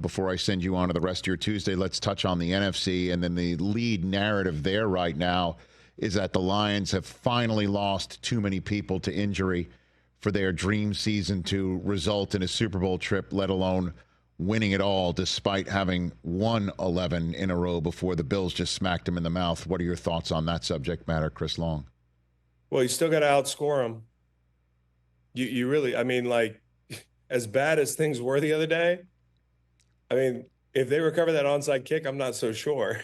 before I send you on to the rest of your Tuesday, let's touch on the NFC. And then the lead narrative there right now is that the Lions have finally lost too many people to injury for their dream season to result in a Super Bowl trip, let alone winning it all, despite having won 11 in a row before the Bills just smacked them in the mouth. What are your thoughts on that subject matter, Chris Long? Well, you still got to outscore them. You really, I mean, like, as bad as things were the other day, I mean, if they recover that onside kick, I'm not so sure.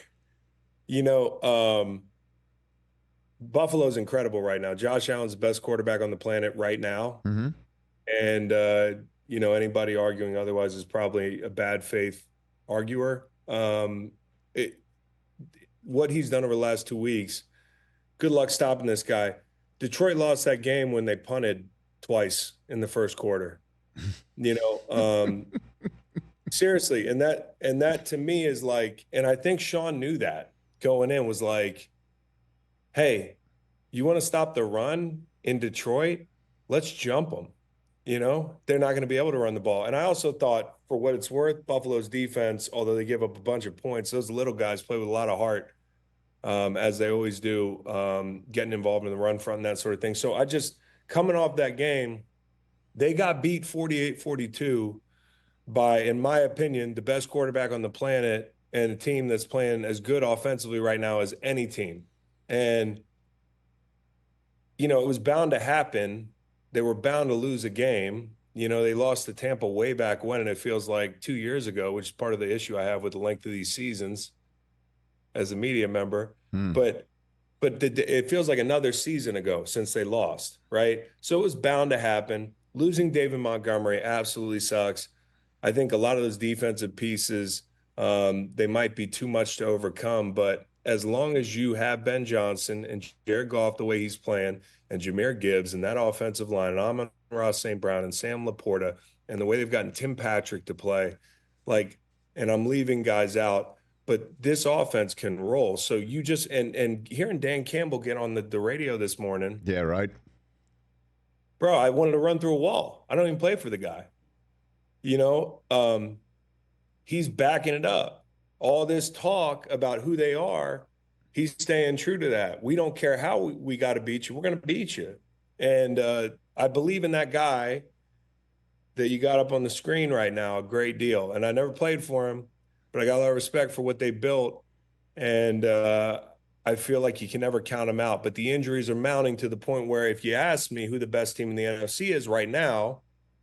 Buffalo's incredible right now. Josh Allen's the best quarterback on the planet right now. Mm-hmm. And, anybody arguing otherwise is probably a bad faith arguer. What he's done over the last 2 weeks, good luck stopping this guy. Detroit lost that game when they punted twice in the first quarter. Seriously. And that to me is like, and I think Sean knew that going in, was like, hey, you want to stop the run in Detroit? Let's jump them. They're not going to be able to run the ball. And I also thought, for what it's worth, Buffalo's defense, although they give up a bunch of points, those little guys play with a lot of heart, as they always do, getting involved in the run front and that sort of thing. So coming off that game, they got beat 48-42 by, in my opinion, the best quarterback on the planet and a team that's playing as good offensively right now as any team. And, it was bound to happen. They were bound to lose a game. They lost to Tampa way back when, and it feels like 2 years ago, which is part of the issue I have with the length of these seasons as a media member. But it feels like another season ago since they lost, right? So it was bound to happen. Losing David Montgomery absolutely sucks. I think a lot of those defensive pieces, they might be too much to overcome, but as long as you have Ben Johnson and Jared Goff the way he's playing, and Jahmyr Gibbs and that offensive line, and Amon-Ra St. Brown and Sam Laporta, and the way they've gotten Tim Patrick to play, and I'm leaving guys out, but this offense can roll. So you just, and hearing Dan Campbell get on the radio this morning. Yeah, right. Bro, I wanted to run through a wall. I don't even play for the guy. He's backing it up. All this talk about who they are, he's staying true to that. We don't care how we got to beat you. We're going to beat you. And I believe in that guy that you got up on the screen right now a great deal. And I never played for him, but I got a lot of respect for what they built. And I feel like you can never count them out. But the injuries are mounting to the point where if you ask me who the best team in the NFC is right now,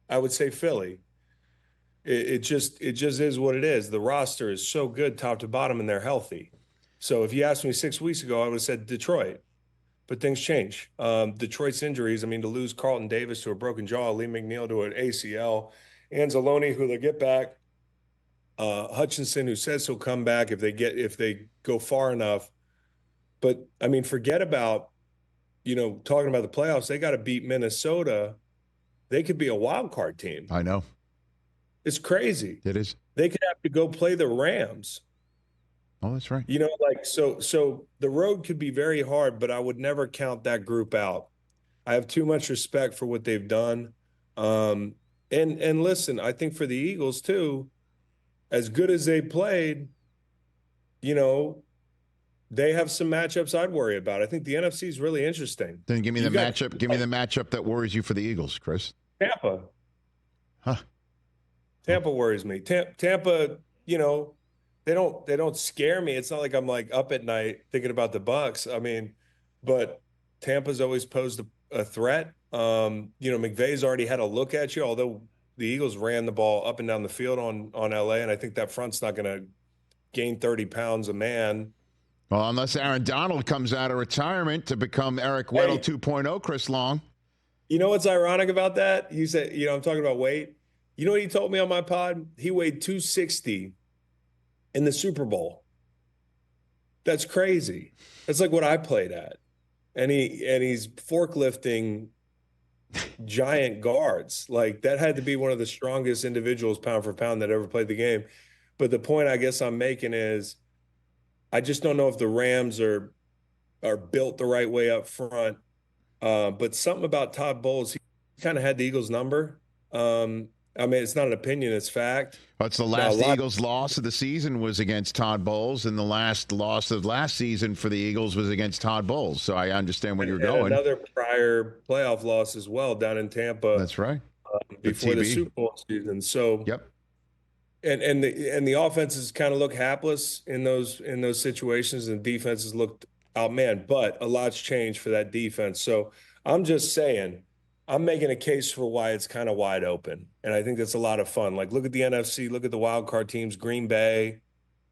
I would say Philly. It just is what it is. The roster is so good top to bottom, and they're healthy. So if you asked me 6 weeks ago, I would have said Detroit. But things change. Detroit's injuries, to lose Carlton Davis to a broken jaw, Lee McNeil to an ACL, Anzalone, who they'll get back, Hutchinson, who says he'll come back if they go far enough. But, forget about, talking about the playoffs. They got to beat Minnesota. They could be a wild card team. I know. It's crazy. It is. They could have to go play the Rams. Oh, that's right. So the road could be very hard, but I would never count that group out. I have too much respect for what they've done. And listen, I think for the Eagles too, as good as they played, they have some matchups I'd worry about. I think the NFC is really interesting. Then give me the matchup. Give me the matchup that worries you for the Eagles, Chris. Tampa. Huh. Tampa worries me. Tampa, they don't scare me. It's not like I'm up at night thinking about the Bucks. But Tampa's always posed a threat. McVay's already had a look at you, although the Eagles ran the ball up and down the field on LA, and I think that front's not going to gain 30 pounds a man. Well, unless Aaron Donald comes out of retirement to become Eric Weddle 2.0, Chris Long. You know what's ironic about that? You said, I'm talking about weight. You know what he told me on my pod? He weighed 260 in the Super Bowl. That's crazy. That's like what I played at. And he's forklifting giant guards. That had to be one of the strongest individuals pound for pound that ever played the game. But the point I guess I'm making is I just don't know if the Rams are built the right way up front. But something about Todd Bowles, he kind of had the Eagles' number. I mean, it's not an opinion, it's fact. That's the last Eagles loss of the season was against Todd Bowles, and the last loss of last season for the Eagles was against Todd Bowles. So I understand where you're going. Another prior playoff loss as well down in Tampa. That's right. Before the Super Bowl season. So yep. And the offenses kind of look hapless in those situations, and defenses looked outmanned. But a lot's changed for that defense. So I'm just saying, I'm making a case for why it's kind of wide open, and I think that's a lot of fun. Like, look at the NFC, look at the wild card teams, Green Bay,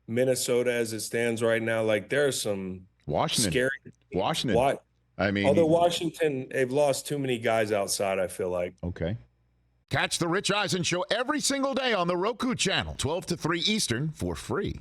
Minnesota as it stands right now. Like, there are some scary teams. Washington. I mean, although Washington, they've lost too many guys outside, I feel like. Okay. Catch the Rich Eisen Show every single day on the Roku Channel, 12 to 3 Eastern, for free.